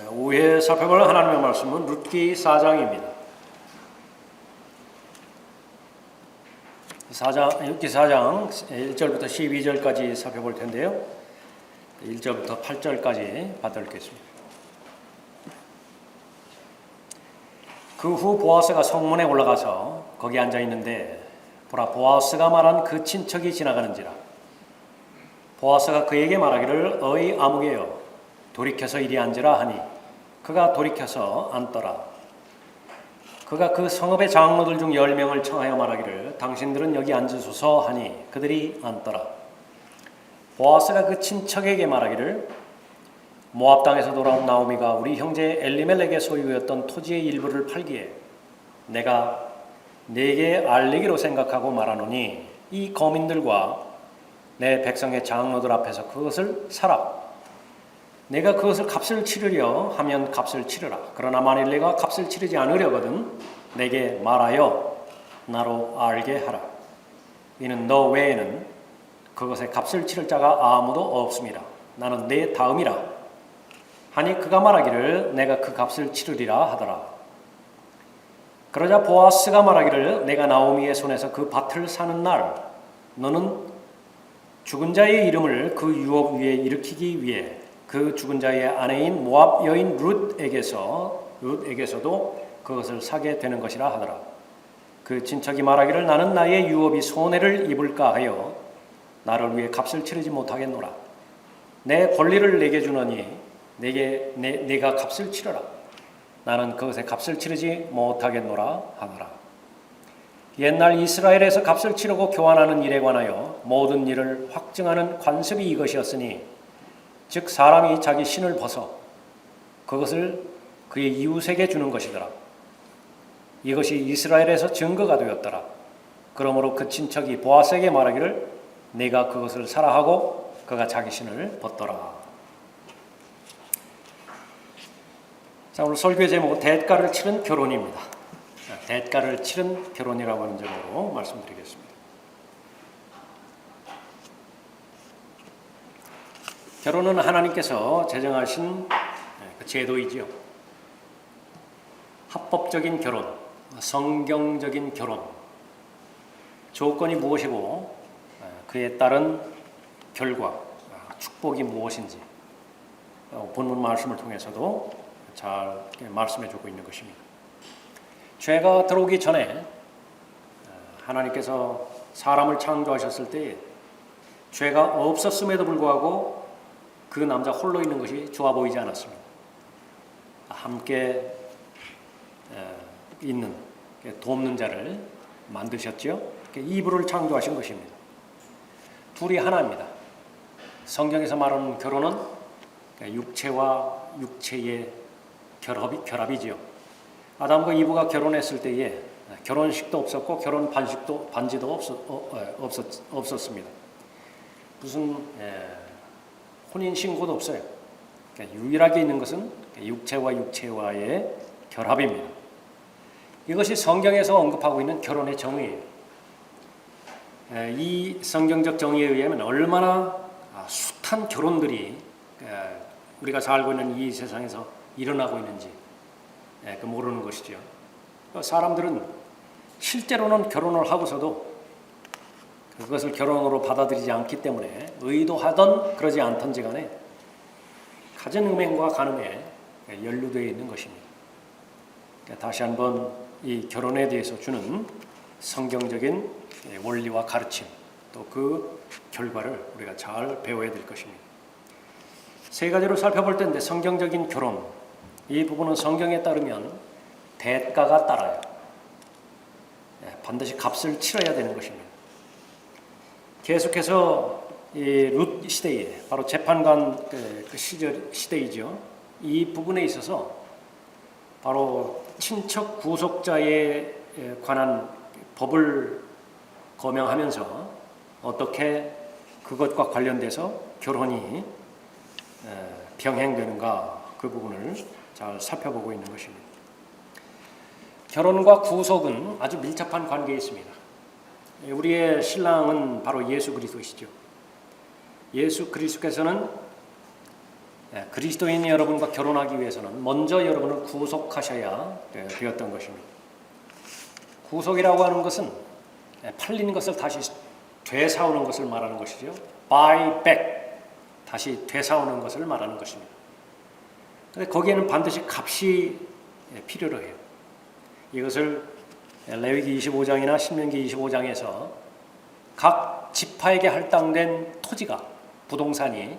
오후에 살펴볼 하나님의 말씀은 룻기 4장입니다. 룻기 4장 1절부터 12절까지 살펴볼 텐데요. 1절부터 8절까지 받아듣겠습니다. 그 후 보아스가 성문에 올라가서 거기 앉아 있는데 보라, 보아스가 말한 그 친척이 지나가는지라. 보아스가 그에게 말하기를 어이 아무개여 돌이켜서 이리 앉으라 하니 그가 돌이켜서 앉더라. 그가 그 성읍의 장로들 중 10명을 청하여 말하기를 당신들은 여기 앉으소서 하니 그들이 앉더라. 보아스가 그 친척에게 말하기를 모압 땅에서 돌아온 나오미가 우리 형제 엘리멜렉의 소유였던 토지의 일부를 팔기에 내가 네게 알리기로 생각하고 말하노니 이 거민들과 내 백성의 장로들 앞에서 그것을 사라. 내가 그것을 값을 치르려 하면 값을 치르라. 그러나 만일 내가 값을 치르지 않으려거든 내게 말하여 나로 알게 하라. 이는 너 외에는 그것의 값을 치를 자가 아무도 없음이라. 나는 내 다음이라. 하니 그가 말하기를 내가 그 값을 치르리라 하더라. 그러자 보아스가 말하기를 내가 나오미의 손에서 그 밭을 사는 날 너는 죽은 자의 이름을 그 유업 위에 일으키기 위해 그 죽은 자의 아내인 모압 여인 룻에게서도 그것을 사게 되는 것이라 하더라. 그 친척이 말하기를 나는 나의 유업이 손해를 입을까 하여 나를 위해 값을 치르지 못하겠노라. 내 권리를 내게 주노니 내가 값을 치르라. 나는 그것에 값을 치르지 못하겠노라 하더라. 옛날 이스라엘에서 값을 치르고 교환하는 일에 관하여 모든 일을 확증하는 관습이 이것이었으니 즉 사람이 자기 신을 벗어 그것을 그의 이웃에게 주는 것이더라. 이것이 이스라엘에서 증거가 되었더라. 그러므로 그 친척이 보아스에게 말하기를 네가 그것을 사라 하고 그가 자기 신을 벗더라. 자, 오늘 설교의 제목은 대가를 치른 결혼입니다. 대가를 치른 결혼이라고 하는 제목으로 말씀드리겠습니다. 결혼은 하나님께서 제정하신 제도이지요. 합법적인 결혼, 성경적인 결혼, 조건이 무엇이고 그에 따른 결과, 축복이 무엇인지 본문 말씀을 통해서도 잘 말씀해주고 있는 것입니다. 죄가 들어오기 전에 하나님께서 사람을 창조하셨을 때에 죄가 없었음에도 불구하고 그 남자 홀로 있는 것이 좋아 보이지 않았습니다. 함께 있는 돕는 자를 만드셨죠. 이브를 창조하신 것입니다. 둘이 하나입니다. 성경에서 말하는 결혼은 육체와 육체의 결합이지요. 아담과 이브가 결혼했을 때에 결혼식도 없었고 결혼 반지도 없었습니다. 무슨 혼인 신고도 없어요. 유일하게 있는 것은 육체와 육체와의 결합입니다. 이것이 성경에서 언급하고 있는 결혼의 정의예요. 이 성경적 정의에 의하면 얼마나 숱한 결혼들이 우리가 살고 있는 이 세상에서 일어나고 있는지 모르는 것이죠. 사람들은 실제로는 결혼을 하고서도 그것을 결혼으로 받아들이지 않기 때문에 의도하던 그러지 않던지 간에 갖은 음행과 간음에 연루되어 있는 것입니다. 다시 한번 이 결혼에 대해서 주는 성경적인 원리와 가르침 또 그 결과를 우리가 잘 배워야 될 것입니다. 세 가지로 살펴볼 텐데 성경적인 결혼, 이 부분은 성경에 따르면 대가가 따라요. 반드시 값을 치러야 되는 것입니다. 계속해서 룻 시대에 바로 재판관 그 시대이죠. 이 부분에 있어서 바로 친척 구속자에 관한 법을 거명하면서 어떻게 그것과 관련돼서 결혼이 병행되는가 그 부분을 잘 살펴보고 있는 것입니다. 결혼과 구속은 아주 밀접한 관계에 있습니다. 우리의 신랑은 바로 예수 그리스도시죠. 예수 그리스도께서는 그리스도인 여러분과 결혼하기 위해서는 먼저 여러분을 구속하셔야 되었던 것입니다. 구속이라고 하는 것은 팔린 것을 다시 되사오는 것을 말하는 것이죠. buy back, 다시 되사오는 것을 말하는 것입니다. 그런데 거기에는 반드시 값이 필요로 해요. 이것을 레위기 25장이나 신명기 25장에서 각 지파에게 할당된 토지가, 부동산이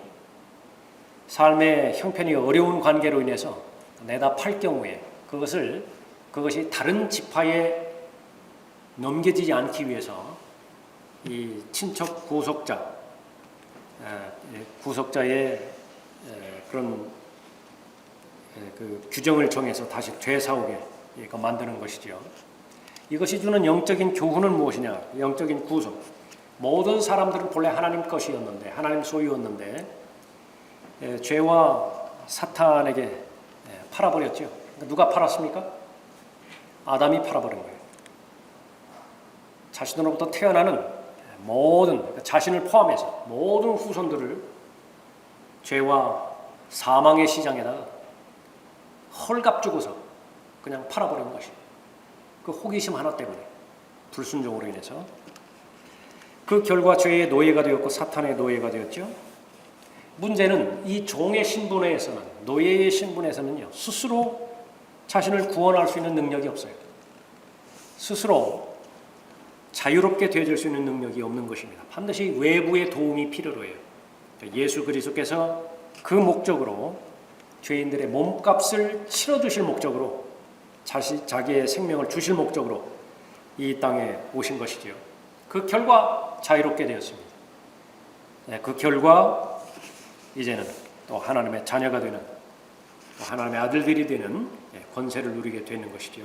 삶의 형편이 어려운 관계로 인해서 내다 팔 경우에 그것이 다른 지파에 넘겨지지 않기 위해서 이 친척 구속자의 그런 그 규정을 정해서 다시 되사오게 만드는 것이죠. 이것이 주는 영적인 교훈은 무엇이냐? 영적인 구속. 모든 사람들은 본래 하나님 것이었는데, 하나님 소유였는데 죄와 사탄에게 팔아버렸죠. 누가 팔았습니까? 아담이 팔아버린 거예요. 자신으로부터 태어나는 모든, 자신을 포함해서 모든 후손들을 죄와 사망의 시장에다가 헐값 주고서 그냥 팔아버린 것이, 그 호기심 하나 때문에, 불순종으로 인해서 그 결과 죄의 노예가 되었고 사탄의 노예가 되었죠. 문제는 이 종의 신분에서는, 노예의 신분에서는요, 스스로 자신을 구원할 수 있는 능력이 없어요. 스스로 자유롭게 되어질 수 있는 능력이 없는 것입니다. 반드시 외부의 도움이 필요로 해요. 예수 그리스도께서 그 목적으로, 죄인들의 몸값을 치러주실 목적으로, 자기의 생명을 주실 목적으로 이 땅에 오신 것이지요. 그 결과 자유롭게 되었습니다. 그 결과 이제는 또 하나님의 자녀가 되는, 또 하나님의 아들들이 되는 권세를 누리게 되는 것이죠.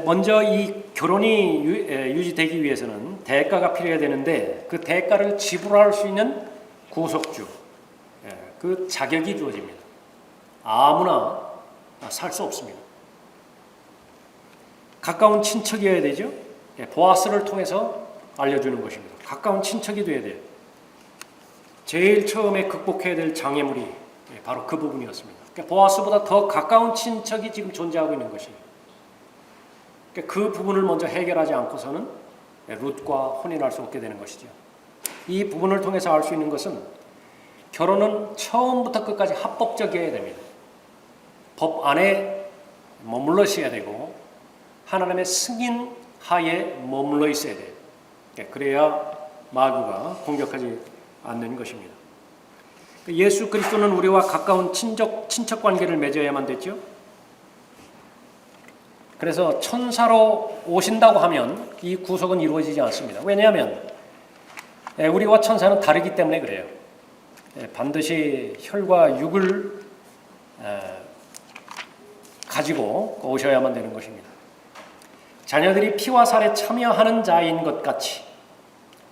먼저 이 결혼이 유지되기 위해서는 대가가 필요해야 되는데, 그 대가를 지불할 수 있는 구속주, 그 자격이 주어집니다. 아무나 살 수 없습니다. 가까운 친척이어야 되죠. 보아스를 통해서 알려주는 것입니다. 가까운 친척이 되어야 돼요. 제일 처음에 극복해야 될 장애물이 바로 그 부분이었습니다. 보아스보다 더 가까운 친척이 지금 존재하고 있는 것이에요. 그 부분을 먼저 해결하지 않고서는 룻과 혼인할 수 없게 되는 것이죠. 이 부분을 통해서 알 수 있는 것은, 결혼은 처음부터 끝까지 합법적이어야 됩니다. 법 안에 머물러 있어야 되고 하나님의 승인 하에 머물러 있어야 돼요. 그래야 마귀가 공격하지 않는 것입니다. 예수 그리스도는 우리와 가까운 친척 관계를 맺어야만 됐죠. 그래서 천사로 오신다고 하면 이 구속은 이루어지지 않습니다. 왜냐하면 우리와 천사는 다르기 때문에 그래요. 반드시 혈과 육을 가지고 오셔야만 되는 것입니다. 자녀들이 피와 살에 참여하는 자인 것 같이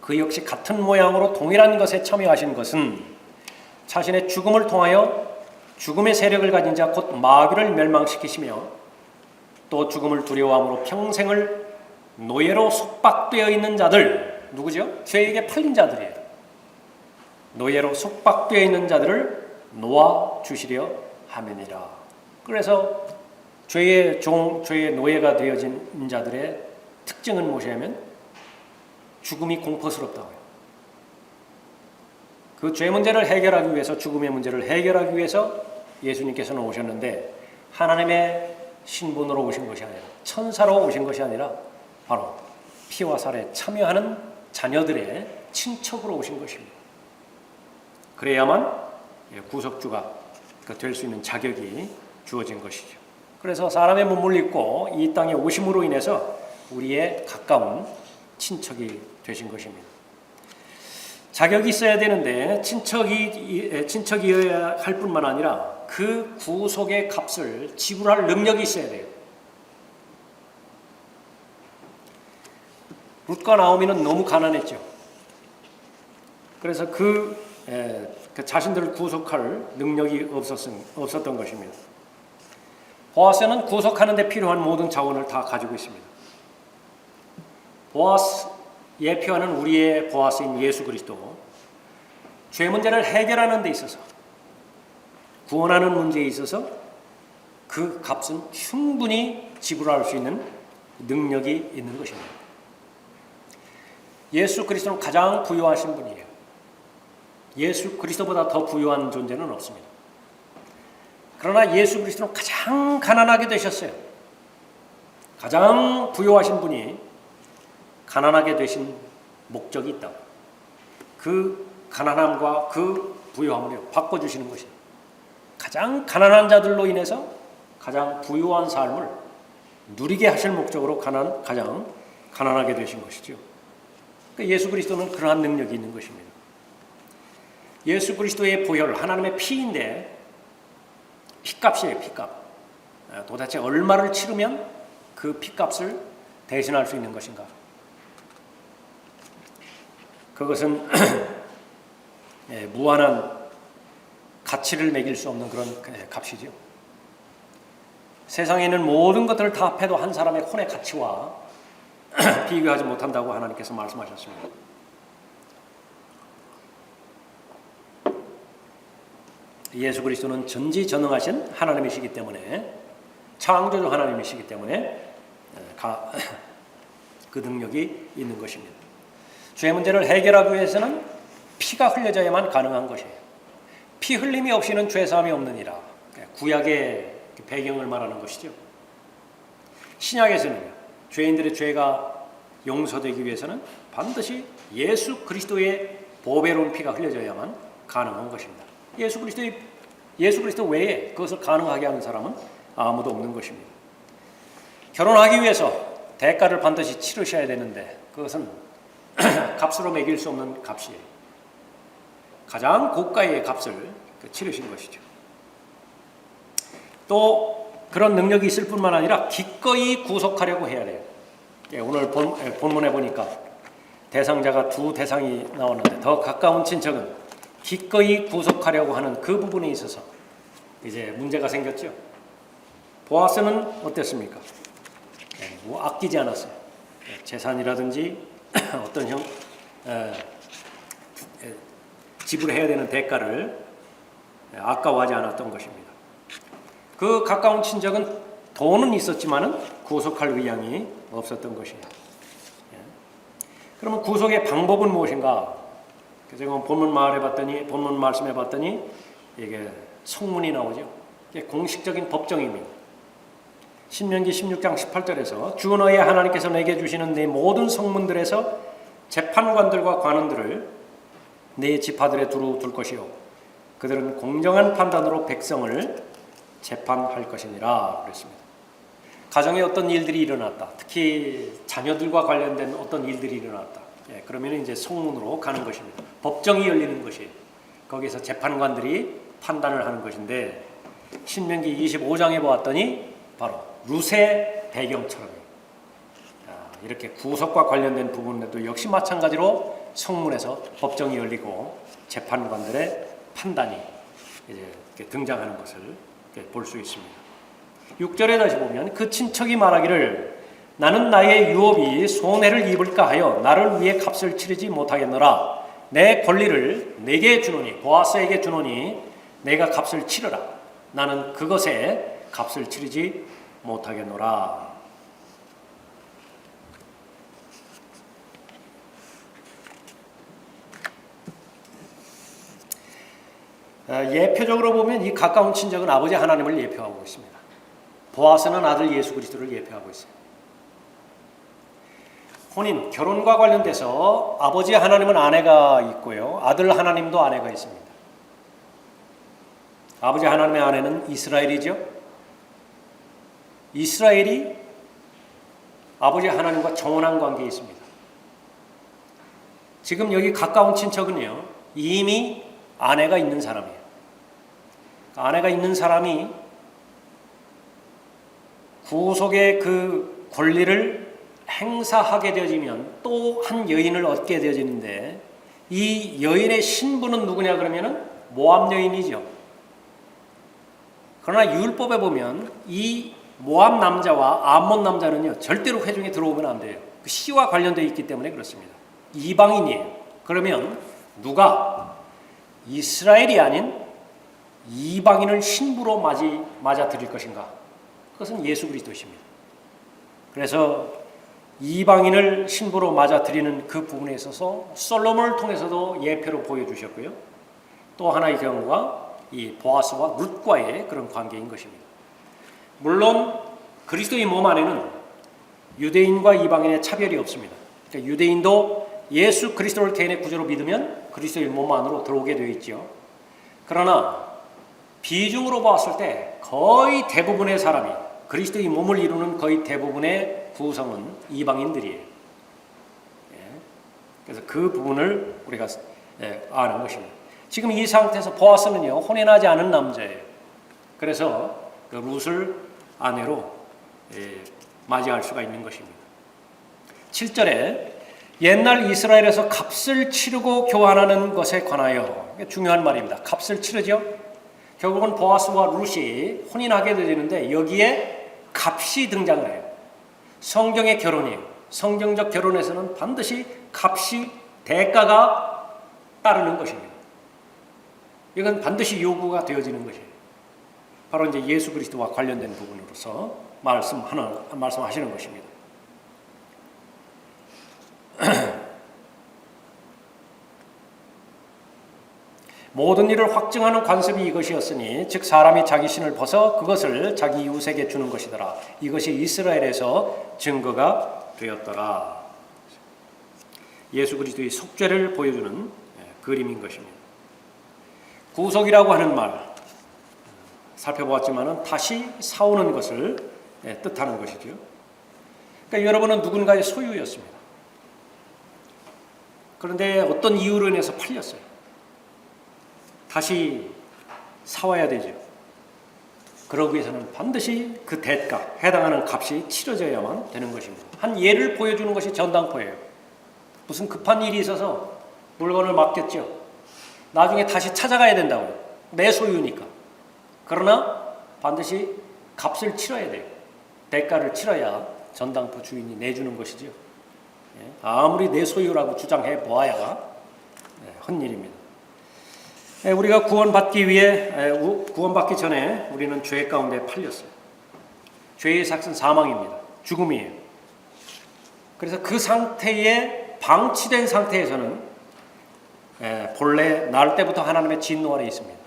그 역시 같은 모양으로 동일한 것에 참여하신 것은 자신의 죽음을 통하여 죽음의 세력을 가진 자 곧 마귀를 멸망시키시며, 또 죽음을 두려워함으로 평생을 노예로 속박되어 있는 자들, 누구죠? 죄에게 팔린 자들이에요. 노예로 속박되어 있는 자들을 놓아 주시려 함이니라. 그래서 죄의 노예가 되어진 자들의 특징은 무엇이냐면 죽음이 공포스럽다고요. 그 죄 문제를 해결하기 위해서, 죽음의 문제를 해결하기 위해서 예수님께서는 오셨는데, 하나님의 신분으로 오신 것이 아니라, 천사로 오신 것이 아니라 바로 피와 살에 참여하는 자녀들의 친척으로 오신 것입니다. 그래야만 구속주가 될 수 있는 자격이 주어진 것이죠. 그래서 사람의 몸을 입고 이 땅에 오심으로 인해서 우리의 가까운 친척이 되신 것입니다. 자격이 있어야 되는데 친척이어야 할 뿐만 아니라 그 구속의 값을 지불할 능력이 있어야 돼요. 룻과 나오미는 너무 가난했죠. 그래서 그 자신들을 구속할 능력이 없었던 것입니다. 보아스는 구속하는 데 필요한 모든 자원을 다 가지고 있습니다. 보아스, 예표하는 우리의 보아스인 예수 그리스도, 죄 문제를 해결하는 데 있어서 구원하는 문제에 있어서 그 값은 충분히 지불할 수 있는 능력이 있는 것입니다. 예수 그리스도는 가장 부유하신 분이에요. 예수 그리스도보다 더 부유한 존재는 없습니다. 그러나 예수 그리스도는 가장 가난하게 되셨어요. 가장 부유하신 분이 가난하게 되신 목적이 있다. 그 가난함과 그 부유함을 바꿔주시는 것입니다. 가장 가난한 자들로 인해서 가장 부유한 삶을 누리게 하실 목적으로 가장 가난하게 되신 것이죠. 그러니까 예수 그리스도는 그러한 능력이 있는 것입니다. 예수 그리스도의 보혈, 하나님의 피인데 피값이에요. 피값. 도대체 얼마를 치르면 그 피값을 대신할 수 있는 것인가? 그것은 무한한 가치를 매길 수 없는 그런 값이죠. 세상에 있는 모든 것들을 다 합해도 한 사람의 혼의 가치와 비교하지 못한다고 하나님께서 말씀하셨습니다. 예수 그리스도는 전지전능하신 하나님이시기 때문에, 창조주 하나님이시기 때문에 그 능력이 있는 것입니다. 죄 문제를 해결하기 위해서는 피가 흘려져야만 가능한 것이에요. 피 흘림이 없이는 죄사함이 없느니라. 구약의 배경을 말하는 것이죠. 신약에서는 죄인들의 죄가 용서되기 위해서는 반드시 예수 그리스도의 보배로운 피가 흘려져야만 가능한 것입니다. 예수 그리스도 외에 그것을 가능하게 하는 사람은 아무도 없는 것입니다. 결혼하기 위해서 대가를 반드시 치르셔야 되는데 그것은 값으로 매길 수 없는 값이에요. 가장 고가의 값을 치르신 것이죠. 또 그런 능력이 있을 뿐만 아니라 기꺼이 구속하려고 해야 돼요. 오늘 본문에 보니까 대상자가 두 대상이 나오는데 더 가까운 친척은 기꺼이 구속하려고 하는 그 부분에 있어서 이제 문제가 생겼죠. 보아스는 어땠습니까? 뭐 아끼지 않았어요. 재산이라든지 어떤 지불해야 되는 대가를 아까워하지 않았던 것입니다. 그 가까운 친척은 돈은 있었지만은 구속할 의향이 없었던 것이에요. 그러면 구속의 방법은 무엇인가? 그래서 본문 말씀해 봤더니 이게 성문이 나오죠. 이게 공식적인 법정입니다. 신명기 16장 18절에서 주 너의 하나님께서 내게 주시는 네 모든 성문들에서 재판관들과 관원들을 네 지파들에 두루 둘 것이요 그들은 공정한 판단으로 백성을 재판할 것이니라 그랬습니다. 가정에 어떤 일들이 일어났다. 특히 자녀들과 관련된 어떤 일들이 일어났다. 그러면 이제 성문으로 가는 것입니다. 법정이 열리는 것이 거기서 재판관들이 판단을 하는 것인데 신명기 25장에 보았더니 바로 룻의 배경처럼 이렇게 구속과 관련된 부분에도 역시 마찬가지로 성문에서 법정이 열리고 재판관들의 판단이 이제 등장하는 것을 볼 수 있습니다. 6절에 다시 보면 그 친척이 말하기를 나는 나의 유업이 손해를 입을까 하여 나를 위해 값을 치르지 못하겠노라. 내 권리를 내게 주노니 보아스에게 주노니 내가 값을 치르라. 나는 그것에 값을 치르지 못하겠노라. 예표적으로 보면 이 가까운 친척은 아버지 하나님을 예표하고 있습니다. 보아스는 아들 예수 그리스도를 예표하고 있어요. 혼인, 결혼과 관련돼서 아버지 하나님은 아내가 있고요. 아들 하나님도 아내가 있습니다. 아버지 하나님의 아내는 이스라엘이죠. 이스라엘이 아버지 하나님과 정혼한 관계에 있습니다. 지금 여기 가까운 친척은요. 이미 아내가 있는 사람이에요. 아내가 있는 사람이 구속의 그 권리를 행사하게 되어지면 또 한 여인을 얻게 되어지는데 이 여인의 신부는 누구냐 그러면은 모압 여인이죠. 그러나 율법에 보면 이 모압 남자와 암몬 남자는요 절대로 회중에 들어오면 안 돼요. 그 씨와 관련되어 있기 때문에 그렇습니다. 이방인이에요. 그러면 누가 이스라엘이 아닌 이방인을 신부로 맞아들일 것인가? 그것은 예수 그리스도십니다. 그래서 이방인을 신부로 맞아들이는 그 부분에 있어서 솔로몬을 통해서도 예표로 보여주셨고요. 또 하나의 경우가 이 보아스와 룻과의 그런 관계인 것입니다. 물론 그리스도의 몸 안에는 유대인과 이방인의 차별이 없습니다. 그러니까 유대인도 예수 그리스도를 개인의 구주로 믿으면 그리스도의 몸 안으로 들어오게 되어 있죠. 그러나 비중으로 봤을 때 거의 대부분의 사람이 그리스도의 몸을 이루는 거의 대부분의 구성은 이방인들이에요. 그래서 그 부분을 우리가 아는 것입니다. 지금 이 상태에서 보아스는요, 혼인하지 않은 남자예요. 그래서 그 룻을 아내로 맞이할 수가 있는 것입니다. 7절에 옛날 이스라엘에서 값을 치르고 교환하는 것에 관하여, 중요한 말입니다. 값을 치르죠. 결국은 보아스와 룻이 혼인하게 되는데 여기에 값이 등장을 해요. 성경의 결혼이에요. 성경적 결혼에서는 반드시 값이, 대가가 따르는 것입니다. 이건 반드시 요구가 되어지는 것이에요. 바로 이제 예수 그리스도와 관련된 부분으로서 말씀하시는 것입니다. 모든 일을 확증하는 관습이 이것이었으니 즉 사람이 자기 신을 벗어 그것을 자기 이웃에게 주는 것이더라. 이것이 이스라엘에서 증거가 되었더라. 예수 그리스도의 속죄를 보여주는 그림인 것입니다. 구속이라고 하는 말 살펴보았지만 다시 사오는 것을 뜻하는 것이죠. 그러니까 여러분은 누군가의 소유였습니다. 그런데 어떤 이유로 인해서 팔렸어요. 다시 사와야 되죠. 그러기 위해서는 반드시 그 대가, 해당하는 값이 치러져야만 되는 것입니다. 한 예를 보여주는 것이 전당포예요. 무슨 급한 일이 있어서 물건을 맡겼죠. 나중에 다시 찾아가야 된다고요. 내 소유니까. 그러나 반드시 값을 치러야 돼요. 대가를 치러야 전당포 주인이 내주는 것이죠. 아무리 내 소유라고 주장해 보아야 헛일입니다. 우리가 구원받기 전에 우리는 죄 가운데 팔렸어요. 죄의 삭은 사망입니다. 죽음이에요. 그래서 그 상태에 방치된 상태에서는 본래 날 때부터 하나님의 진노 아래 있습니다.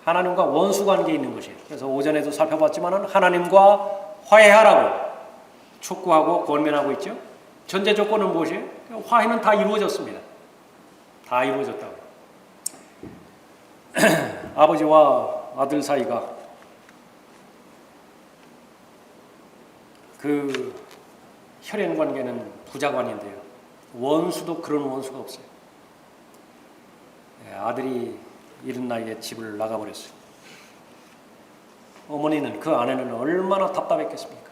하나님과 원수 관계에 있는 것이에요. 그래서 오전에도 살펴봤지만 하나님과 화해하라고 촉구하고 권면하고 있죠. 전제 조건은 무엇이에요? 화해는 다 이루어졌습니다. 다 이루어졌다고. 아버지와 아들 사이가 그 혈연 관계는 부자관인데요. 원수도 그런 원수가 없어요. 아들이 이른 나이에 집을 나가버렸어요. 어머니는, 그 아내는 얼마나 답답했겠습니까?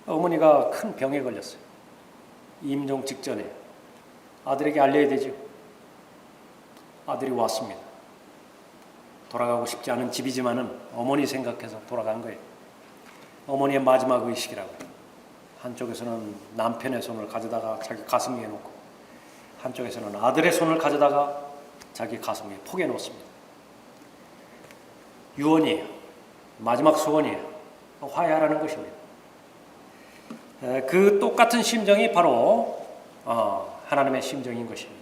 어머니가 큰 병에 걸렸어요. 임종 직전에. 아들에게 알려야 되죠. 아들이 왔습니다. 돌아가고 싶지 않은 집이지만은 어머니 생각해서 돌아간 거예요. 어머니의 마지막 의식이라고요. 한쪽에서는 남편의 손을 가져다가 자기 가슴 위에 놓고 한쪽에서는 아들의 손을 가져다가 자기 가슴 위에 포개 놓습니다. 유언이에요. 마지막 소원이에요. 화해하라는 것입니다. 그 똑같은 심정이 바로 하나님의 심정인 것입니다.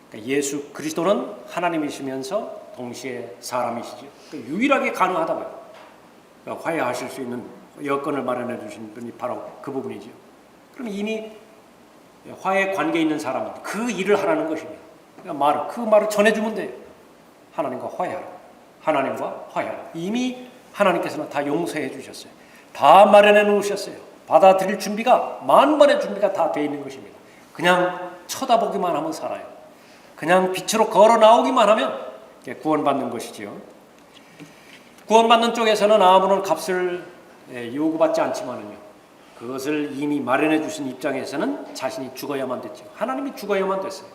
그러니까 예수 그리스도는 하나님이시면서 동시에 사람이시죠. 그러니까 유일하게 가능하다고요. 그러니까 화해하실 수 있는 여건을 마련해 주신 분이 바로 그 부분이죠. 그럼 이미 화해 관계에 있는 사람은 그 일을 하라는 것입니다. 그러니까 그 말을 전해주면 돼요. 하나님과 화해하라. 하나님과 화해하라. 이미 하나님께서는 다 용서해 주셨어요. 다 마련해 놓으셨어요. 받아들일 준비가, 만번의 준비가 다 되어 있는 것입니다. 그냥 쳐다보기만 하면 살아요. 그냥 빛으로 걸어 나오기만 하면 구원받는 것이지요. 구원받는 쪽에서는 아무런 값을 요구받지 않지만은요, 그것을 이미 마련해 주신 입장에서는 자신이 죽어야만 됐죠. 하나님이 죽어야만 됐어요.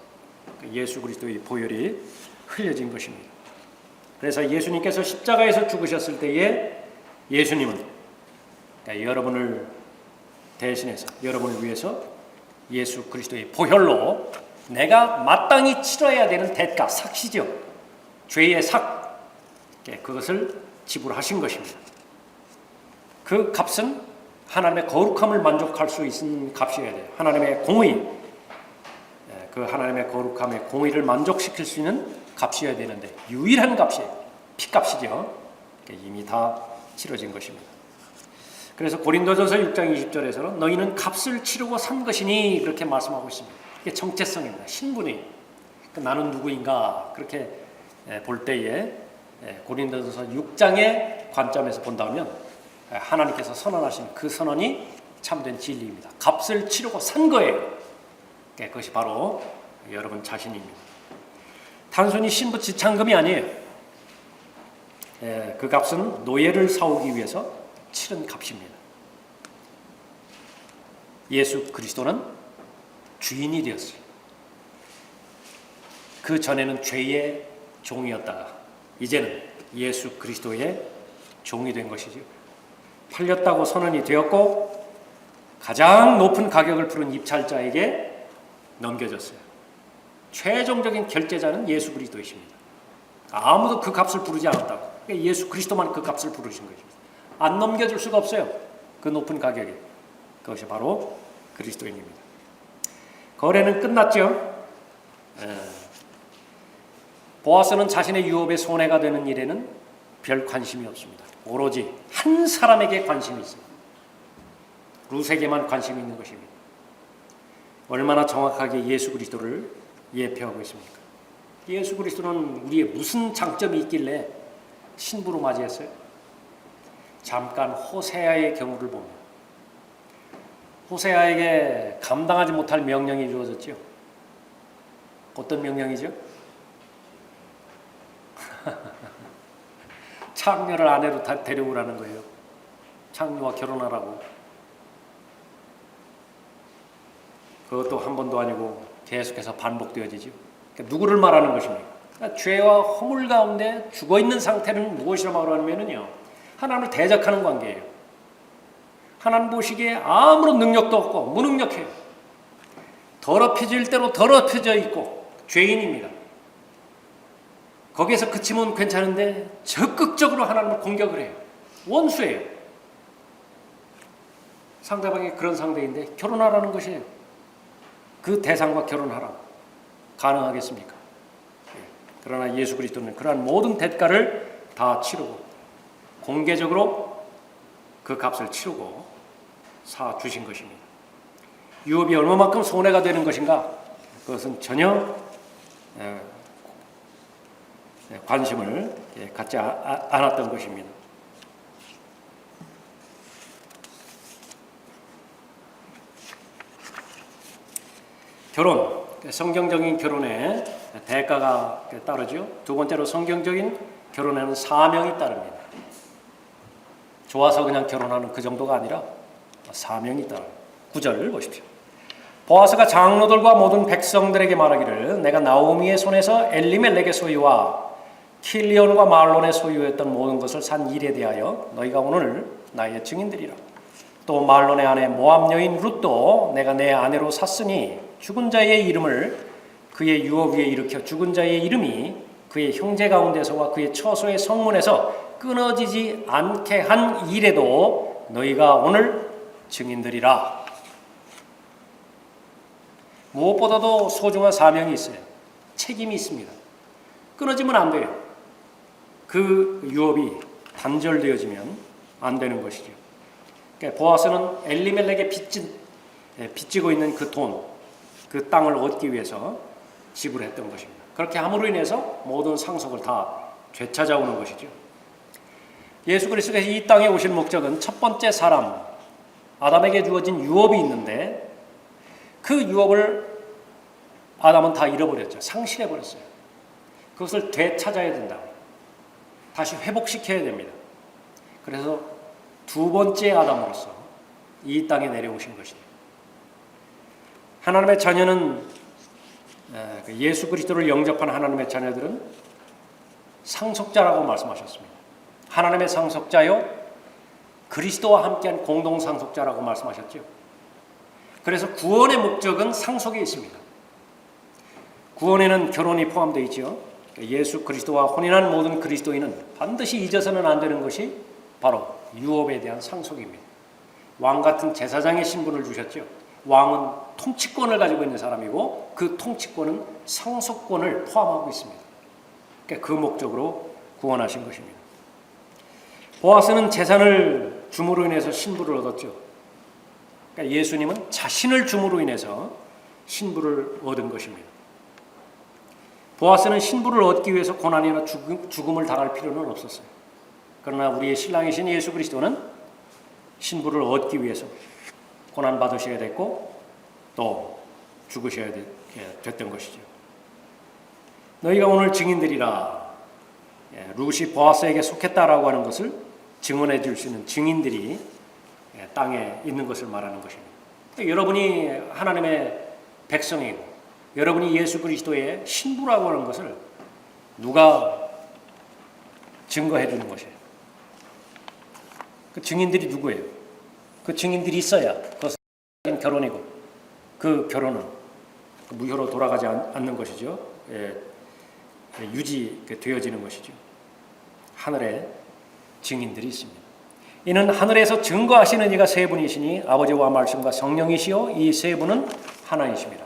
예수 그리스도의 보혈이 흘려진 것입니다. 그래서 예수님께서 십자가에서 죽으셨을 때에 예수님은 여러분을 대신해서, 여러분을 위해서 예수 그리스도의 보혈로 내가 마땅히 치러야 되는 대가, 삭시죠. 죄의 삭, 그것을 지불하신 것입니다. 그 값은 하나님의 거룩함을 만족할 수 있는 값이어야 돼요. 하나님의 공의, 그 하나님의 거룩함의 공의를 만족시킬 수 있는 값이어야 되는데 유일한 값이에요. 피값이죠. 이미 다 치러진 것입니다. 그래서 고린도전서 6장 20절에서는 너희는 값을 치르고 산 것이니 그렇게 말씀하고 있습니다. 이게 정체성입니다. 신분이. 나는 누구인가 그렇게 볼 때에 고린도전서 6장의 관점에서 본다면 하나님께서 선언하신 그 선언이 참된 진리입니다. 값을 치르고 산 거예요. 그것이 바로 여러분 자신입니다. 단순히 신부 지참금이 아니에요. 그 값은 노예를 사오기 위해서 치른 값입니다. 예수 그리스도는 주인이 되었어요. 그 전에는 죄의 종이었다가 이제는 예수 그리스도의 종이 된 것이죠. 팔렸다고 선언이 되었고 가장 높은 가격을 부른 입찰자에게 넘겨졌어요. 최종적인 결제자는 예수 그리스도이십니다. 아무도 그 값을 부르지 않았다고. 예수 그리스도만 그 값을 부르신 것입니다. 안 넘겨줄 수가 없어요. 그 높은 가격에. 그것이 바로 그리스도인입니다. 거래는 끝났죠. 보아스는 자신의 유업에 손해가 되는 일에는 별 관심이 없습니다. 오로지 한 사람에게 관심이 있습니다. 룻에게만 관심이 있는 것입니다. 얼마나 정확하게 예수 그리스도를 예표하고 있습니까? 예수 그리스도는 우리의 무슨 장점이 있길래 신부로 맞이했어요? 잠깐 호세아의 경우를 보면 호세아에게 감당하지 못할 명령이 주어졌죠. 어떤 명령이죠? 창녀를 아내로 데려오라는 거예요. 창녀와 결혼하라고. 그것도 한 번도 아니고 계속해서 반복되어지죠. 그러니까 누구를 말하는 것입니까? 그러니까 죄와 허물 가운데 죽어있는 상태는 무엇이라고 말하냐면요, 하나님을 대적하는 관계예요. 하나님 보시기에 아무런 능력도 없고 무능력해요. 더럽혀질 대로 더럽혀져 있고 죄인입니다. 거기에서 그치면 괜찮은데 적극적으로 하나님을 공격을 해요. 원수예요. 상대방이 그런 상대인데 결혼하라는 것이에요. 그 대상과 결혼하라고. 가능하겠습니까? 그러나 예수 그리스도는 그러한 모든 대가를 다 치르고 공개적으로 그 값을 치르고 사 주신 것입니다. 유업이 얼마만큼 손해가 되는 것인가? 그것은 전혀 관심을 갖지 않았던 것입니다. 결혼, 성경적인 결혼에 대가가 따르죠. 두 번째로 성경적인 결혼에는 사명이 따릅니다. 좋아서 그냥 결혼하는 그 정도가 아니라 사명이 따릅니다. 9절을 보십시오. 보아스가 장로들과 모든 백성들에게 말하기를 내가 나오미의 손에서 엘리멜렉의 소유와 킬리온과 말론의 소유였던 모든 것을 산 일에 대하여 너희가 오늘 나의 증인들이라. 또 말론의 아내 모압 여인 룻도 내가 내 아내로 샀으니 죽은 자의 이름을 그의 유업 위에 일으켜 죽은 자의 이름이 그의 형제 가운데서와 그의 처소의 성문에서 끊어지지 않게 한 일에도 너희가 오늘 증인들이라. 무엇보다도 소중한 사명이 있어요. 책임이 있습니다. 끊어지면 안 돼요. 그 유업이 단절되어지면 안 되는 것이죠. 그러니까 보아스는 엘리멜렉에 빚지고 있는 그 돈, 그 땅을 얻기 위해서 지불했던 것입니다. 그렇게 함으로 인해서 모든 상속을 다 되찾아오는 것이죠. 예수 그리스도께서 이 땅에 오실 목적은 첫 번째 사람, 아담에게 주어진 유업이 있는데 그 유업을 아담은 다 잃어버렸죠. 상실해버렸어요. 그것을 되찾아야 된다. 다시 회복시켜야 됩니다. 그래서 두 번째 아담으로서 이 땅에 내려오신 것입니다. 하나님의 자녀는 예수 그리스도를 영접한 하나님의 자녀들은 상속자라고 말씀하셨습니다. 하나님의 상속자요 그리스도와 함께한 공동 상속자라고 말씀하셨죠. 그래서 구원의 목적은 상속에 있습니다. 구원에는 결혼이 포함되어 있죠. 예수 그리스도와 혼인한 모든 그리스도인은 반드시 잊어서는 안 되는 것이 바로 유업에 대한 상속입니다. 왕 같은 제사장의 신분을 주셨죠. 왕은 통치권을 가지고 있는 사람이고 그 통치권은 상속권을 포함하고 있습니다. 그러니까 그 목적으로 구원하신 것입니다. 보아스는 재산을 줌으로 인해서 신부를 얻었죠. 그러니까 예수님은 자신을 줌으로 인해서 신부를 얻은 것입니다. 보아스는 신부를 얻기 위해서 고난이나 죽음을 당할 필요는 없었어요. 그러나 우리의 신랑이신 예수 그리스도는 신부를 얻기 위해서 고난 받으셔야 됐고 또 죽으셔야 됐던 것이죠. 너희가 오늘 증인들이라. 룻이 보아스에게 속했다라고 하는 것을 증언해 줄 수 있는 증인들이 땅에 있는 것을 말하는 것입니다. 여러분이 하나님의 백성이고 여러분이 예수 그리스도의 신부라고 하는 것을 누가 증거해 주는 것이에요. 그 증인들이 누구예요? 그 증인들이 있어야 그것은 결혼이고 그 결혼은 무효로 돌아가지 않는 것이죠. 유지되어지는 것이죠. 하늘에 증인들이 있습니다. 이는 하늘에서 증거하시는 이가 세 분이시니 아버지와 말씀과 성령이시요 이 세 분은 하나이십니다.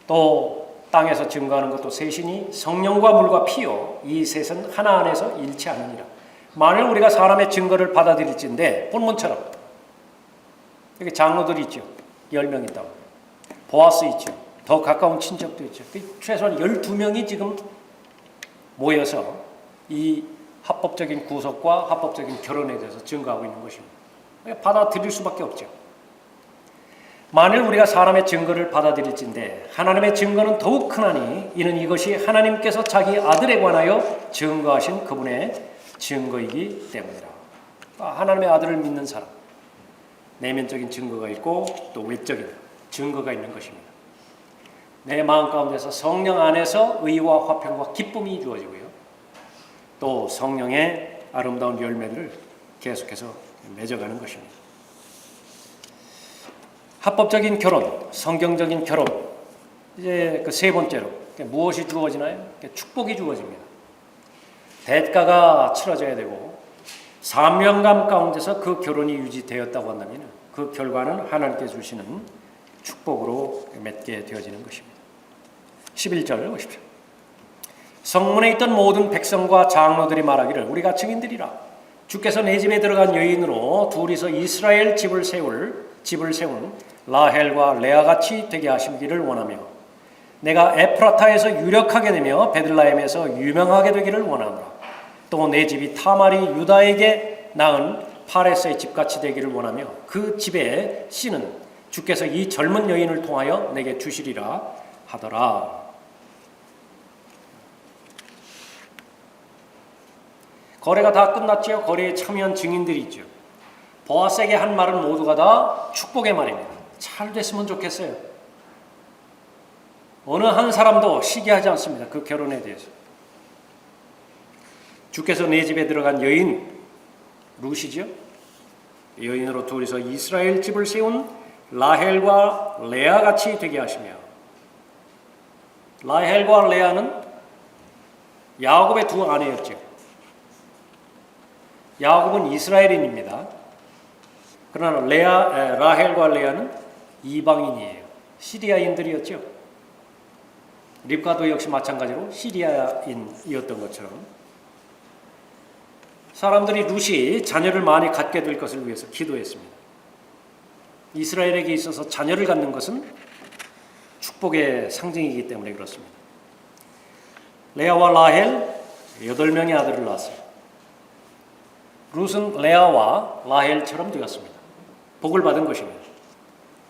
또 땅에서 증거하는 것도 셋이니 성령과 물과 피요 이 셋은 하나 안에서 일치하느니라. 만일 우리가 사람의 증거를 받아들일진데 본문처럼 여기 장로들이 있죠. 10명 있다고. 보아스 있죠. 더 가까운 친척도 있죠. 최소한 12명이 지금 모여서 이 합법적인 구속과 합법적인 결혼에 대해서 증거하고 있는 것입니다. 받아들일 수밖에 없죠. 만일 우리가 사람의 증거를 받아들일진데 하나님의 증거는 더욱 크나니 이는 이것이 하나님께서 자기 아들에 관하여 증거하신 그분의 증거이기 때문이라. 하나님의 아들을 믿는 사람, 내면적인 증거가 있고 또 외적인 증거가 있는 것입니다. 내 마음 가운데서 성령 안에서 의와 화평과 기쁨이 주어지고요. 또 성령의 아름다운 열매들을 계속해서 맺어가는 것입니다. 합법적인 결혼, 성경적인 결혼. 이제 그 세 번째로 무엇이 주어지나요? 축복이 주어집니다. 대가가 치러져야 되고 사명감 가운데서 그 결혼이 유지되었다고 한다면 그 결과는 하나님께 주시는 축복으로 맺게 되어지는 것입니다. 11절 보십시오. 성문에 있던 모든 백성과 장로들이 말하기를 우리가 증인들이라. 주께서 내 집에 들어간 여인으로 둘이서 이스라엘 집을 세운 라헬과 레아같이 되게 하시기를 원하며 내가 에프라타에서 유력하게 되며 베들레헴에서 유명하게 되기를 원하노라. 또 내 집이 타말이 유다에게 낳은 파레스의 집같이 되기를 원하며 그 집의 씨는 주께서 이 젊은 여인을 통하여 내게 주시리라 하더라. 거래가 다 끝났지요. 거래에 참여한 증인들이 있죠. 보아스에게 한 말은 모두가 다 축복의 말입니다. 잘 됐으면 좋겠어요. 어느 한 사람도 시기하지 않습니다. 그 결혼에 대해서. 주께서 내 집에 들어간 여인 룻이죠. 여인으로 둘이서 이스라엘 집을 세운 라헬과 레아같이 되게 하시며 라헬과 레아는 야곱의 두 아내였죠. 야곱은 이스라엘인입니다. 그러나 라헬과 레아는 이방인이에요. 시리아인들이었죠. 립가도 역시 마찬가지로 시리아인이었던 것처럼 사람들이 룻이 자녀를 많이 갖게 될 것을 위해서 기도했습니다. 이스라엘에게 있어서 자녀를 갖는 것은 축복의 상징이기 때문에 그렇습니다. 레아와 라헬 8명의 아들을 낳았어요. 룻은 레아와 라헬처럼 되었습니다. 복을 받은 것입니다.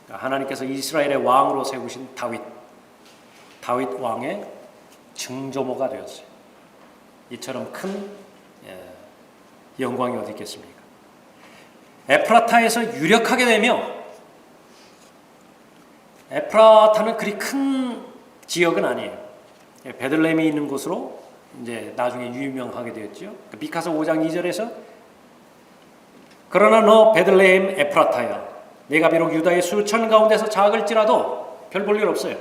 하나님께서 이스라엘의 왕으로 세우신 다윗 왕의 증조모가 되었어요. 이처럼 큰 영광이 어디 있겠습니까? 에프라타에서 유력하게 되며 에프라타는 그리 큰 지역은 아니에요. 베들레헴이 있는 곳으로 이제 나중에 유명하게 되었죠. 미카서 5장 2절에서 그러나 너 베들레헴 에프라타야 내가 비록 유다의 수천 가운데서 작을지라도 별 볼 일 없어요.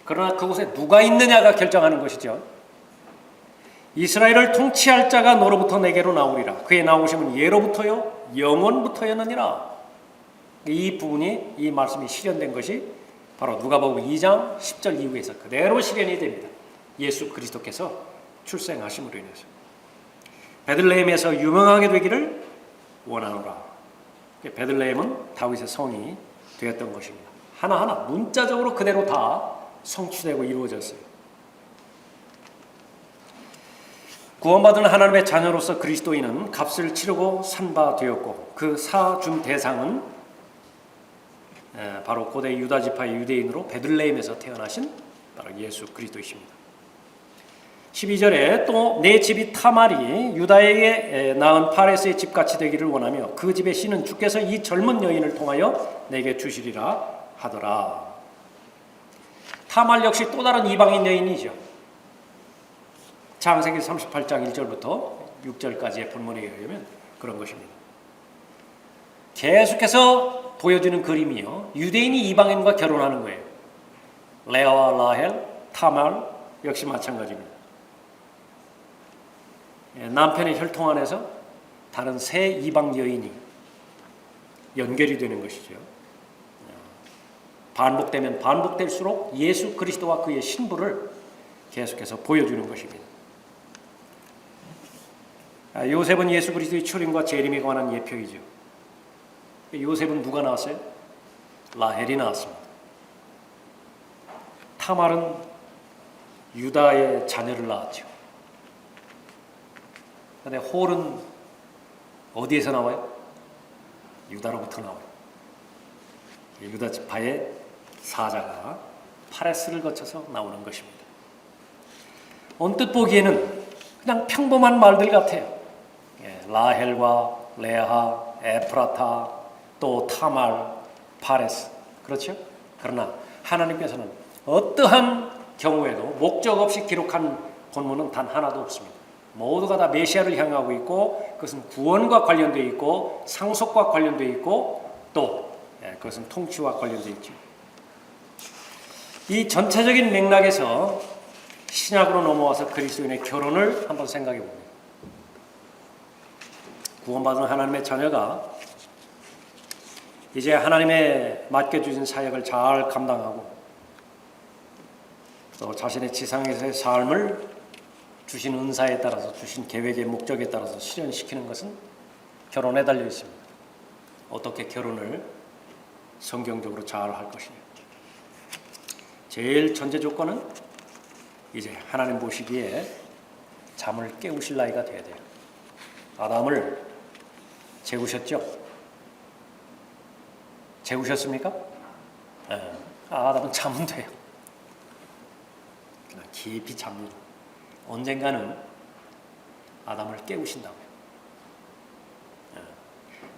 그러나 그곳에 누가 있느냐가 결정하는 것이죠. 이스라엘을 통치할 자가 너로부터 내게로 나오리라. 그의 나오심은 예로부터요 영원부터였느니라. 이 부분이, 이 말씀이 실현된 것이 바로 누가복음 2장 10절 이후에서 그대로 실현이 됩니다. 예수 그리스도께서 출생하심으로 인해서 베들레헴에서 유명하게 되기를 원하노라. 베들레헴은 다윗의 성이 되었던 것입니다. 하나하나 문자적으로 그대로 다 성취되고 이루어졌어요. 구원받은 하나님의 자녀로서 그리스도인은 값을 치르고 산 바 되었고, 그 사준 대상은 바로 고대 유다 지파의 유대인으로 베들레헴에서 태어나신 바로 예수 그리스도이십니다. 12절에 또 내 집이 타말이 유다에게 낳은 파레스의 집같이 되기를 원하며 그 집의 씨는 주께서 이 젊은 여인을 통하여 내게 주시리라 하더라. 타말 역시 또 다른 이방인 여인이죠. 창세기 38장 1절부터 6절까지의 본문에 의하면 그런 것입니다. 계속해서 보여주는 그림이요, 유대인이 이방인과 결혼하는 거예요. 레아와 라헬, 타말 역시 마찬가지입니다. 남편의 혈통 안에서 다른 새 이방 여인이 연결이 되는 것이죠. 반복되면 반복될수록 예수 그리스도와 그의 신부를 계속해서 보여주는 것입니다. 요셉은 예수 그리스도의 출임과 재림에 관한 예표이죠. 요셉은 누가 낳았어요? 라헬이 낳았습니다. 타말은 유다의 자녀를 낳았죠. 그런데 홀은 어디에서 나와요? 유다로부터 나와요. 유다 지파의 사자가 파레스를 거쳐서 나오는 것입니다. 언뜻 보기에는 그냥 평범한 말들 같아요. 라헬과 레아, 에프라타, 또 타말, 파레스, 그렇죠? 그러나 하나님께서는 어떠한 경우에도 목적 없이 기록한 본문은 단 하나도 없습니다. 모두가 다 메시아를 향하고 있고, 그것은 구원과 관련되어 있고 상속과 관련되어 있고, 또 그것은 통치와 관련되어 있죠. 이 전체적인 맥락에서 신약으로 넘어와서 그리스도인의 결혼을 한번 생각해 봅니다. 구원받은 하나님의 자녀가 이제 하나님의 맡겨주신 사역을 잘 감당하고 또 자신의 지상에서의 삶을 주신 은사에 따라서, 주신 계획의 목적에 따라서 실현시키는 것은 결혼에 달려 있습니다. 어떻게 결혼을 성경적으로 잘 할 것이냐. 제일 전제 조건은 이제 하나님 보시기에 잠을 깨우실 나이가 돼야 돼요. 아담을 재우셨죠? 재우셨습니까? 아담은 자면 돼요. 그냥 깊이 잡니다. 언젠가는 아담을 깨우신다고요.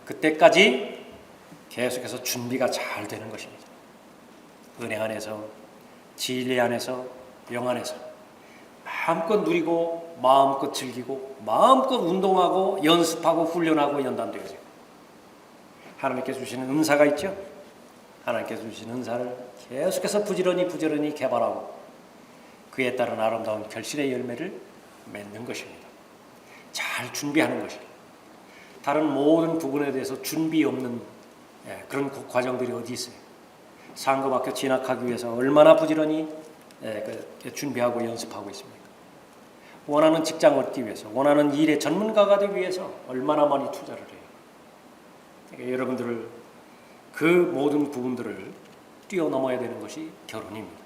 그때까지 계속해서 준비가 잘 되는 것입니다. 은혜 안에서, 진리 안에서, 영 안에서 마음껏 누리고 마음껏 즐기고 마음껏 운동하고 연습하고 훈련하고 연단되어져요. 하나님께서 주시는 은사가 있죠. 하나님께서 주시는 은사를 계속해서 부지런히 개발하고 그에 따른 아름다운 결실의 열매를 맺는 것입니다. 잘 준비하는 것이에요. 다른 모든 부분에 대해서 준비 없는 그런 과정들이 어디 있어요? 상급학교 진학하기 위해서 얼마나 부지런히 준비하고 연습하고 있습니까? 원하는 직장 얻기 위해서, 원하는 일의 전문가가 되기 위해서 얼마나 많이 투자를 해요. 그러니까 여러분들을 그 모든 부분들을 뛰어넘어야 되는 것이 결혼입니다.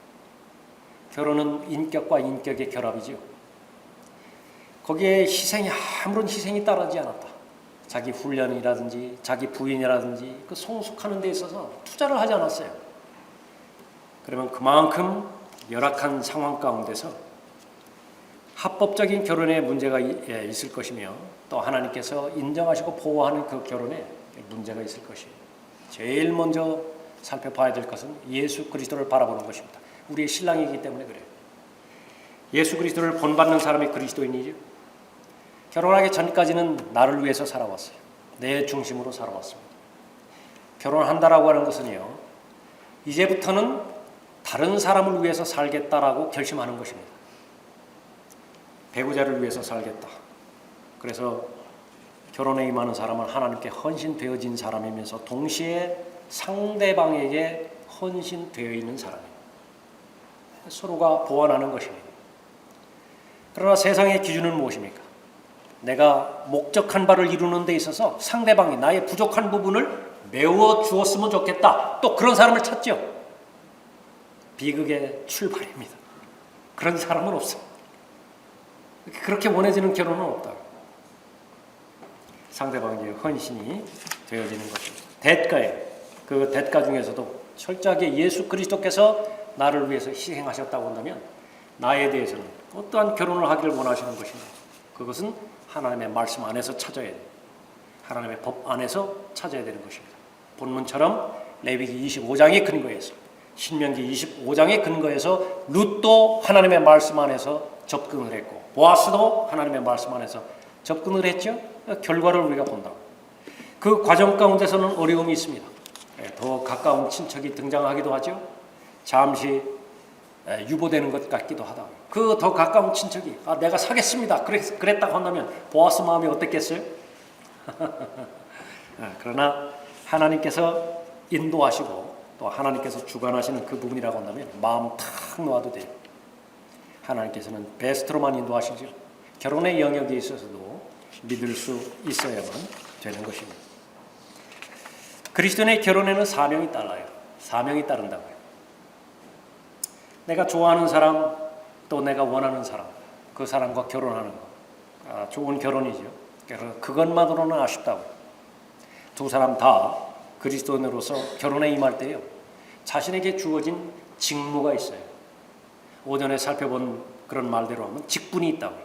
결혼은 인격과 인격의 결합이죠. 거기에 희생이, 아무런 희생이 따르지 않았다. 자기 훈련이라든지 자기 부인이라든지 그 성숙하는 데 있어서 투자를 하지 않았어요. 그러면 그만큼 열악한 상황 가운데서 합법적인 결혼에 문제가 있을 것이며, 또 하나님께서 인정하시고 보호하는 그 결혼에 문제가 있을 것이에요. 제일 먼저 살펴봐야 될 것은 예수 그리스도를 바라보는 것입니다. 우리의 신랑이기 때문에 그래요. 예수 그리스도를 본받는 사람이 그리스도인이죠. 결혼하기 전까지는 나를 위해서 살아왔어요. 내 중심으로 살아왔습니다. 결혼한다라고 하는 것은요, 이제부터는 다른 사람을 위해서 살겠다라고 결심하는 것입니다. 배우자를 위해서 살겠다. 그래서 결혼에 임하는 사람은 하나님께 헌신되어진 사람이면서 동시에 상대방에게 헌신되어 있는 사람이에요. 서로가 보완하는 것입니다. 그러나 세상의 기준은 무엇입니까? 내가 목적한 바를 이루는 데 있어서 상대방이 나의 부족한 부분을 메워 주었으면 좋겠다. 또 그런 사람을 찾죠. 비극의 출발입니다. 그런 사람은 없어. 그렇게 원해지는 결혼은 없다. 상대방에게 헌신이 되어지는 것입니다. 대가예요. 그 대가 중에서도 철저하게 예수 그리스도께서 나를 위해서 희생하셨다고 한다면 나에 대해서는 어떠한 결혼을 하기를 원하시는 것인가? 그것은 하나님의 말씀 안에서 찾아야 돼요. 하나님의 법 안에서 찾아야 되는 것입니다. 본문처럼 레위기 25장의 근거에서, 신명기 25장의 근거에서 룻도 하나님의 말씀 안에서 접근을 했고 보아스도 하나님의 말씀 안에서 접근을 했죠. 결과를 우리가 본다고. 그 과정 가운데서는 어려움이 있습니다. 더 가까운 친척이 등장하기도 하죠. 잠시 유보되는 것 같기도 하다. 그 더 가까운 친척이 내가 사겠습니다. 그랬다고 한다면 보아스 마음이 어땠겠어요? 그러나 하나님께서 인도하시고 또 하나님께서 주관하시는 그 부분이라고 한다면 마음 탁 놓아도 돼요. 하나님께서는 베스트로만 인도하시죠. 결혼의 영역에 있어서도 믿을 수 있어야만 되는 것입니다. 그리스도인의 결혼에는 사명이 따라요. 사명이 따른다고요. 내가 좋아하는 사람, 또 내가 원하는 사람, 그 사람과 결혼하는 거, 좋은 결혼이죠. 그것만으로는 아쉽다고요. 두 사람 다 그리스도인으로서 결혼에 임할 때요, 자신에게 주어진 직무가 있어요. 오전에 살펴본 그런 말대로 하면 직분이 있다고요.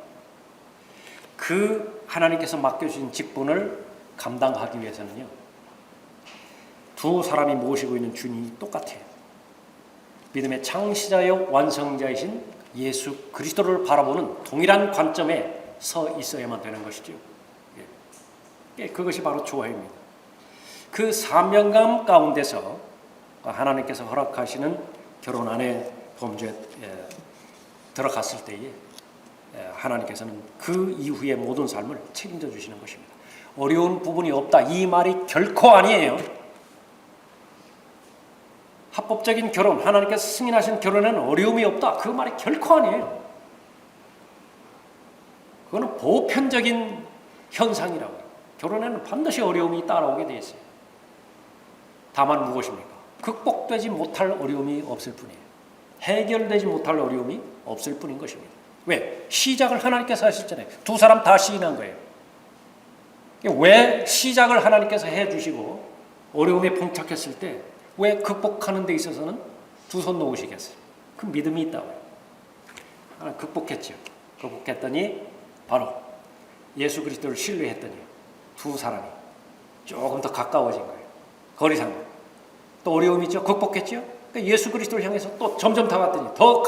그 하나님께서 맡겨주신 직분을 감당하기 위해서는요, 두 사람이 모시고 있는 주님이 똑같아요. 믿음의 창시자요 완성자이신 예수 그리스도를 바라보는 동일한 관점에 서 있어야만 되는 것이죠. 그것이 바로 조화입니다. 그 사명감 가운데서 하나님께서 허락하시는 결혼 안에 범죄에 들어갔을 때에 하나님께서는 그 이후의 모든 삶을 책임져 주시는 것입니다. 어려운 부분이 없다, 이 말이 결코 아니에요. 합법적인 결혼, 하나님께서 승인하신 결혼에는 어려움이 없다, 그 말이 결코 아니에요. 그거는 보편적인 현상이라고요. 결혼에는 반드시 어려움이 따라오게 돼 있어요. 다만 무엇입니까? 극복되지 못할 어려움이 없을 뿐이에요. 해결되지 못할 어려움이 없을 뿐인 것입니다. 왜? 시작을 하나님께서 하셨잖아요. 두 사람 다 시인한 거예요. 왜 시작을 하나님께서 해주시고 어려움에 봉착했을 때 왜 극복하는 데 있어서는 두 손 놓으시겠어요? 그 믿음이 있다고요. 극복했죠. 극복했더니 바로 예수 그리스도를 신뢰했더니 두 사람이 조금 더 가까워진 거예요. 거리상. 또 어려움이 있죠. 극복했죠. 그러니까 예수 그리스도를 향해서 또 점점 다가갔더니 더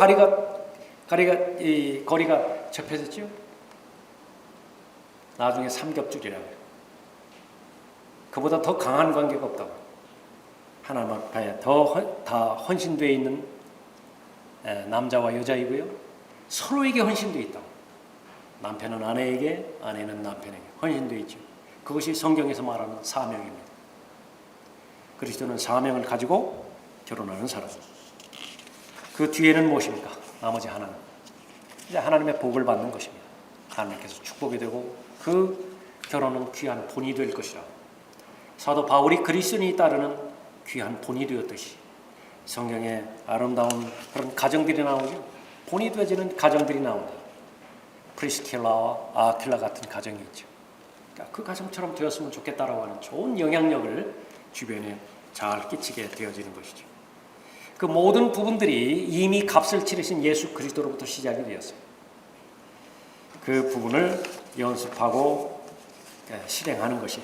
거리가 좁혀졌죠. 나중에 삼겹줄이라고요. 그보다 더 강한 관계가 없다고. 하나님 앞에 다 헌신되어 있는 남자와 여자이고요. 서로에게 헌신되어 있다고. 남편은 아내에게, 아내는 남편에게 헌신되어 있죠. 그것이 성경에서 말하는 사명입니다. 그리스도는 사명을 가지고 결혼하는 사람. 그 뒤에는 무엇입니까? 나머지 하나는 이제 하나님의 복을 받는 것입니다. 하나님께서 축복이 되고 그 결혼은 귀한 본이 될 것이라. 사도 바울이 그리스도인이 따르는 귀한 본이 되었듯이 성경에 아름다운 그런 가정들이 나오죠. 본이 되어지는 가정들이 나옵니다. 프리스킬라와 아킬라 같은 가정이 있죠. 그러니까 그 가정처럼 되었으면 좋겠다라고 하는 좋은 영향력을 주변에 잘 끼치게 되어지는 것이죠. 그 모든 부분들이 이미 값을 치르신 예수 그리스도로부터 시작이 되었어요. 그 부분을 연습하고 실행하는 것이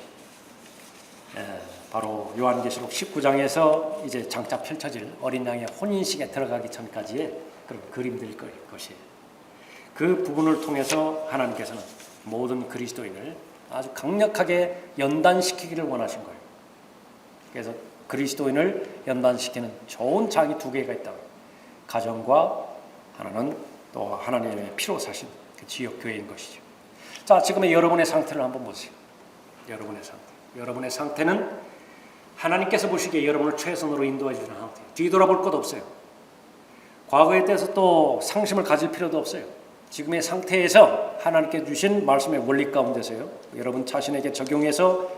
바로 요한계시록 19장에서 이제 장차 펼쳐질 어린 양의 혼인식에 들어가기 전까지의 그런 그림들일 것이에요. 그 부분을 통해서 하나님께서는 모든 그리스도인을 아주 강력하게 연단시키기를 원하신 거예요. 그래서 그리스도인을 연단시키는 좋은 장이 두 개가 있다고. 가정과 하나는 또 하나님의 피로 사신 그 지역 교회인 것이죠. 자, 지금의 여러분의 상태를 한번 보세요. 여러분의 상태는 하나님께서 보시기에 여러분을 최선으로 인도해 주는 상태. 뒤돌아볼 것 없어요. 과거에 대해서 또 상심을 가질 필요도 없어요. 지금의 상태에서 하나님께 주신 말씀의 원리 가운데서요, 여러분 자신에게 적용해서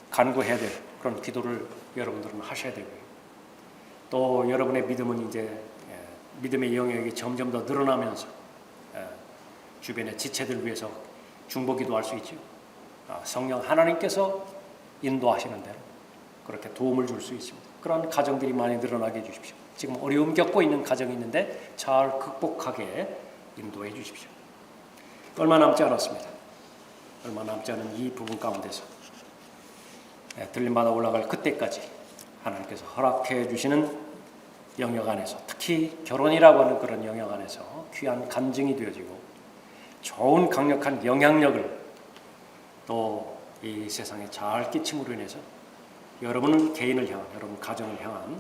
간구해야 될 그런 기도를 여러분들은 하셔야 되고요. 또 여러분의 믿음은 이제 믿음의 영역이 점점 더 늘어나면서 주변의 지체들 위해서 중보기도 할 수 있죠. 성령 하나님께서 인도하시는 대로 그렇게 도움을 줄 수 있습니다. 그런 가정들이 많이 늘어나게 해주십시오. 지금 어려움 겪고 있는 가정이 있는데 잘 극복하게 인도해 주십시오. 얼마 남지 않았습니다. 얼마 남지 않은 이 부분 가운데서 들림받아 올라갈 그때까지 하나님께서 허락해 주시는 영역 안에서, 특히 결혼이라고 하는 그런 영역 안에서 귀한 간증이 되어지고 좋은 강력한 영향력을 또 이 세상에 잘 끼침으로 인해서 여러분 개인을 향한, 여러분 가정을 향한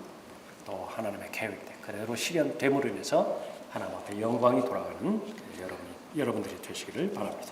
또 하나님의 계획대 그대로 실현됨으로 인해서 하나님 앞에 영광이 돌아가는 여러분들이 되시기를 바랍니다.